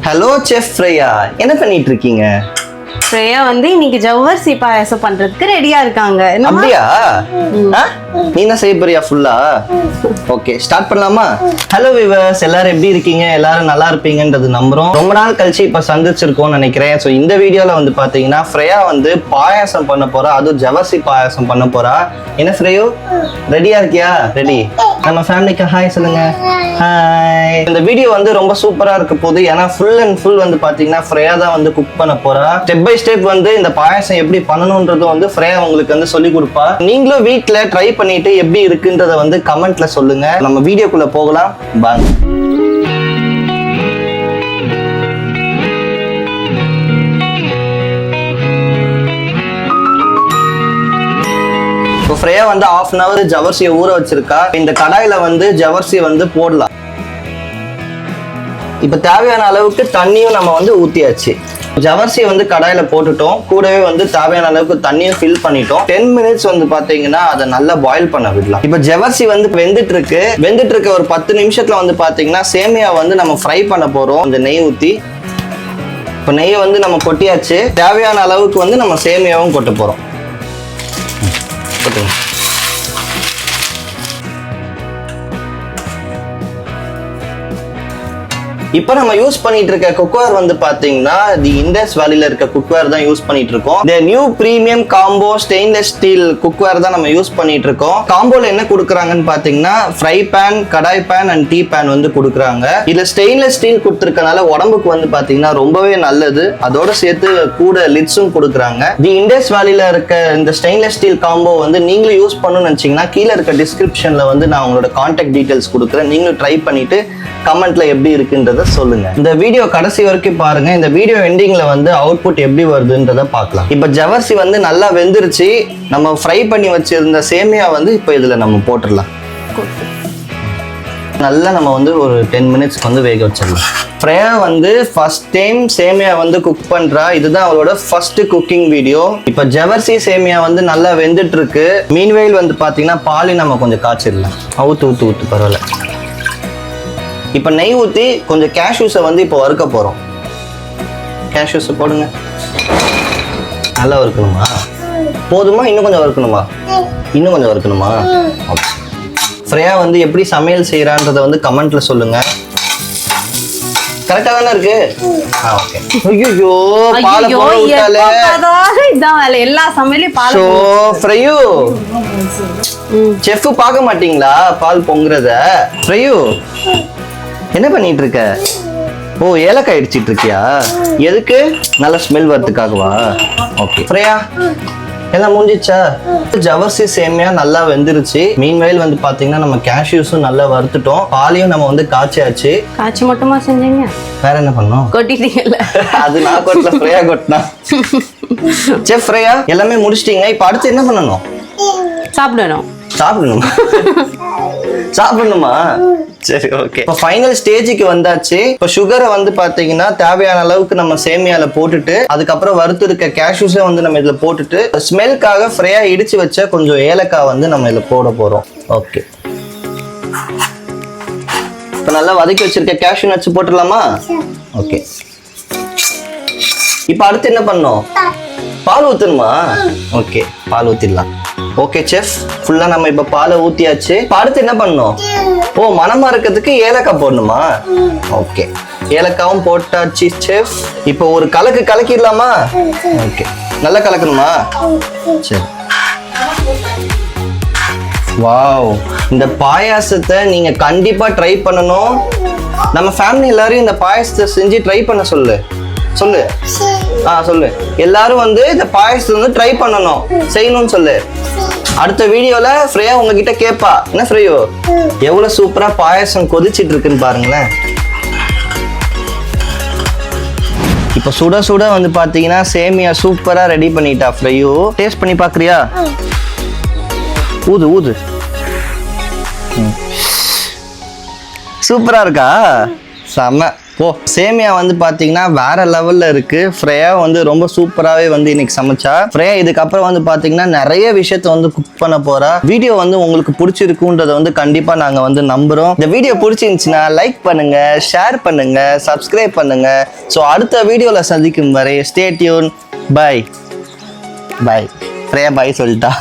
Hello chef ஃப்ரையா, என்ன பண்ணிட்டு இருக்கீங்க? ஃப்ரேயா வந்து இன்னைக்கு ஜவ்வரிசி பாயாசம் பண்றதுக்கு ரெடியா இருக்காங்க. அப்படியா? நீ தான் செய்ய போறியா ஃபுல்லா? ஓகே, ஸ்டார்ட் பண்ணலாமா? ஹலோ வியூவர்ஸ், எல்லாரும் எப்படி இருக்கீங்க? எல்லாரும் நல்லா இருப்பீங்கன்றது நம்புறோம். ரொம்ப நாள் கழிச்சு இப்ப சந்திச்சிருக்கோம்னு நினைக்கிறேன். ஸோ இந்த வீடியோல வந்து பாத்தீங்கன்னா ஃப்ரையா வந்து பாயாசம் பண்ண போறா, அதுவும் ஜவ்வரிசி பாயாசம் பண்ண போறா. என்ன ஃப்ரையோ, ரெடியா இருக்கியா? ரெடி. நம்ம ஃபேமிலிக்கு ஹாய் சொல்லுங்க. ஹாய். இந்த வீடியோ வந்து ரொம்ப சூப்பரா இருக்க போகுது. ஏன்னா ஃபுல் அண்ட் ஃபுல் வந்து பாத்தீங்கன்னா ஃப்ரையா தான் வந்து குக் பண்ண போறா. ஸ்டெப் பை ஸ்டெப் வந்து இந்த பாயாசம் எப்படி பண்ணணும்ன்றது வந்து ஃப்ரையா உங்களுக்கு வந்து சொல்லி கொடுப்பா. நீங்களும் வீட்ல ட்ரை பண்ணிட்டு எப்படி இருக்குன்றத வந்து கமெண்ட்ல சொல்லுங்க. நம்ம வீடியோக்குள்ள போகலாம் வாங்க. இப்போ ஃப்ரையா வந்து 1/2 hour ஜவ்வரிசியை ஊற வச்சிருக்கா. இந்த கடாயில வந்து ஜவ்வரிசி வந்து போடலாம். இப்போ தேவையான அளவுக்கு தண்ணியும் நம்ம வந்து ஊத்தியாச்சு. ஜவ்வரிசியை வந்து கடாயில போட்டுட்டோம். கூடவே வந்து தேவையான அளவுக்கு தண்ணியும் ஃபில் பண்ணிட்டோம். 10 minutes வந்து பாத்தீங்கன்னா அதை நல்லா பாயில் பண்ண விடலாம். இப்போ ஜவ்வரிசி வந்து வெந்துட்டு இருக்க ஒரு 10 நிமிஷத்துல வந்து பாத்தீங்கன்னா சேமியா வந்து நம்ம ஃப்ரை பண்ண போறோம். இந்த நெய் ஊத்தி இப்போ நெய்யை வந்து நம்ம கொட்டியாச்சு. தேவையான அளவுக்கு வந்து நம்ம சேமியாவும் கொட்ட போறோம். கொட்டுங்க. இப்போ நம்ம யூஸ் பண்ணிட்டு இருக்க குக்வேர் வந்து பாத்தீங்கன்னா தி இண்டஸ் வேலில இருக்க குக்வேர் தான் யூஸ் பண்ணிட்டு இருக்கோம். இந்த new premium combo stainless steel cookware தான் நம்ம யூஸ் பண்ணிட்டு இருக்கோம். காம்போல என்ன கொடுக்குறாங்கன்னு பாத்தீங்கன்னா fry pan, kadai pan and tea pan வந்து கொடுக்குறாங்க. இதுல ஸ்டெயின்லெஸ் ஸ்டீல் கொடுத்துருக்கனால உடம்புக்கு வந்து பாத்தீங்கன்னா ரொம்பவே நல்லது. அதோட சேர்த்து கூட லிட்ஸும் கொடுக்குறாங்க. தி இண்டஸ் வேலில இருக்க இந்த ஸ்டெயின்லெஸ் ஸ்டீல் காம்போ வந்து நீங்களும் யூஸ் பண்ணணும்னு நினைச்சீங்கன்னா கீழே இருக்க டிஸ்கிரிப்ஷன்ல வந்து நான் உங்களோட கான்டாக்ட் டீடைல்ஸ் கொடுக்குறேன். நீங்களும் ட்ரை பண்ணிட்டு கமெண்ட்ல எப்படி இருக்குன்றத சொல்லுங்க. இந்த வீடியோ கடைசி வரைக்கும் பாருங்க. இந்த வீடியோ எண்டிங்ல வந்து அவுட்புட் எப்படி வருதுன்றத பார்க்கலாம். இப்ப ஜவ்வரிசி வந்து நல்லா வெந்துருச்சு. நம்ம ஃப்ரை பண்ணி வச்சிருந்த சேமியா வந்து இப்போ இதுல நம்ம போட்டுடலாம். நல்லா நம்ம வந்து ஒரு 10 minutes வந்து வேக வச்சிடலாம். ஃப்ரையா வந்து ஃபர்ஸ்ட் டைம் சேமியா வந்து குக் பண்றா. இதுதான் அவளோட ஃபர்ஸ்ட் குக்கிங் வீடியோ. இப்ப ஜவ்வரிசி சேமியா வந்து நல்லா வெந்துட்டு இருக்கு. மீன்வெயில் வந்து பாத்தீங்கன்னா பாலி நம்ம கொஞ்சம் காய்ச்சிடலாம். ஊத்து பரவாயில்ல. இப்போ நெய் ஊற்றி கொஞ்சம் கேஷ்யூஸை வந்து இப்போ வறுக்க போகிறோம். கேஷ்யூஸை போடுங்க. நல்லா வறுக்கணுமா? போதுமா? இன்னும் கொஞ்சம் வறுக்கணுமா? இன்னும் கொஞ்சம் வறுக்கணுமா? ஓகே. ஃப்ரையா வந்து எப்படி சமையல் செய்கிறான்றதை வந்து கமெண்ட்ல சொல்லுங்க. கரெக்டாக தானே இருக்கு? ஓகே. ஐயோ பாலை போட விட்டாலே. இதான் வேலை, எல்லா சமையலையும் பால். ஸோ ஃப்ரையு செஃப் பார்க்க மாட்டீங்களா பால் பொங்குறத? ஃப்ரையு என்ன பண்ணிட்டு இருக்க? ஓ, ஏலக்காய் அடிச்சிட்டு இருக்கியா? எதுக்கு? நல்ல ஸ்மெல் வரதுக்காகவா? ஓகே. ஃப்ரையா எல்லாம் முடிஞ்சிச்சா? ஜவ்வரிசி சேமியா நல்லா வெந்துருச்சு. மீன்வெயில் வந்து பாத்தீங்கன்னா நம்ம கேஷ்யூஸும் நல்லா வறுத்துட்டோம். பாலையும் நம்ம வந்து காய்ச்சியாச்சு. காய்ச்சி மட்டுமா செஞ்சீங்க? வேற என்ன பண்ணோம்? கொட்டிட்டீங்கல்ல? அது நான் கொட்டல, ஃப்ரையா கொட்டினா. செஃப் ஃப்ரையா எல்லாமே முடிச்சிட்டீங்க. இப்போ அடுத்து என்ன பண்ணணும்? சாப்பிடணுமா? சரி, ஓகே. இப்போ ஃபைனல் ஸ்டேஜுக்கு வந்தாச்சு. இப்போ சுகரை வந்து பாத்தீங்கன்னா தேவையான அளவுக்கு நம்ம சேமியால போட்டுட்டு அதுக்கப்புறம் வறுத்து இருக்க கேஷ்யூஸை வந்து நம்ம இதுல போட்டுட்டு ஸ்மெல்காக ஃப்ரையா இடிச்சு வச்ச கொஞ்சம் ஏலக்காய் வந்து நம்ம இதுல போட போறோம். ஓகே. இப்போ நல்லா வதக்கி வச்சிருக்க கேஷ்யூ நட்ஸ் போட்டுடலாமா? ஓகே. இப்போ அடுத்து என்ன பண்ணோம்? பால் ஊத்தணுமா? ஓகே, பால் ஊத்திடலாம். ஓகே செஃப், ஃபுல்லா நம்ம இப்ப பாலை ஊத்தியாச்சு. அடுத்து என்ன பண்ணணும்? ஓ, மணமா இருக்கிறதுக்கு ஏலக்காய் போடணுமா? ஓகே, ஏலக்காவும் போட்டாச்சு செஃப். இப்போ ஒரு கலக்கிடலாமா? ஓகே, நல்லா கலக்கணுமா? சரி. வாவ், இந்த பாயாசத்தை நீங்க கண்டிப்பா ட்ரை பண்ணணும். நம்ம ஃபேமிலி எல்லாரும் இந்த பாயாசத்தை செஞ்சு ட்ரை பண்ண சொல்லு. சொல்லு எல்லாரும் வந்து இந்த பாயாசத்தை வந்து ட்ரை பண்ணணும், செய்யணும்னு சொல்லு. அடுத்த வீடியோல ஃப்ரையா உங்ககிட்ட கேட்பா, என்ன ஃப்ரையோ எவ்வளவு சூப்பரா பாயாசம் கொதிச்சிட்டு இருக்குன்னு பாருங்களேன். இப்ப சுட சுட வந்து பாத்தீங்கன்னா சேமியா சூப்பரா ரெடி பண்ணிட்டா ஃப்ரையோ. டேஸ்ட் பண்ணி பாக்குறியா? ஊது. சூப்பரா இருக்கா? செம. ஓ சேமியா வந்து பாத்தீங்கன்னா வேற லெவல்ல இருக்கு. ஃப்ரேயா வந்து ரொம்ப சூப்பராகவே வந்து இன்னைக்கு சமைச்சா. ஃப்ரேயா இதுக்கப்புறம் வந்து பாத்தீங்கன்னா நிறைய விஷயத்த வந்து குக் பண்ண போறா. வீடியோ வந்து உங்களுக்கு பிடிச்சிருக்குன்றத வந்து கண்டிப்பா நாங்க வந்து நம்புறோம். இந்த வீடியோ பிடிச்சிருந்துச்சுன்னா லைக் பண்ணுங்க, ஷேர் பண்ணுங்க, சப்ஸ்கிரைப் பண்ணுங்க. ஸோ அடுத்த வீடியோல சந்திக்கும் வரை stay tune. Bye bye. Freya bye சொல்லிட்டா.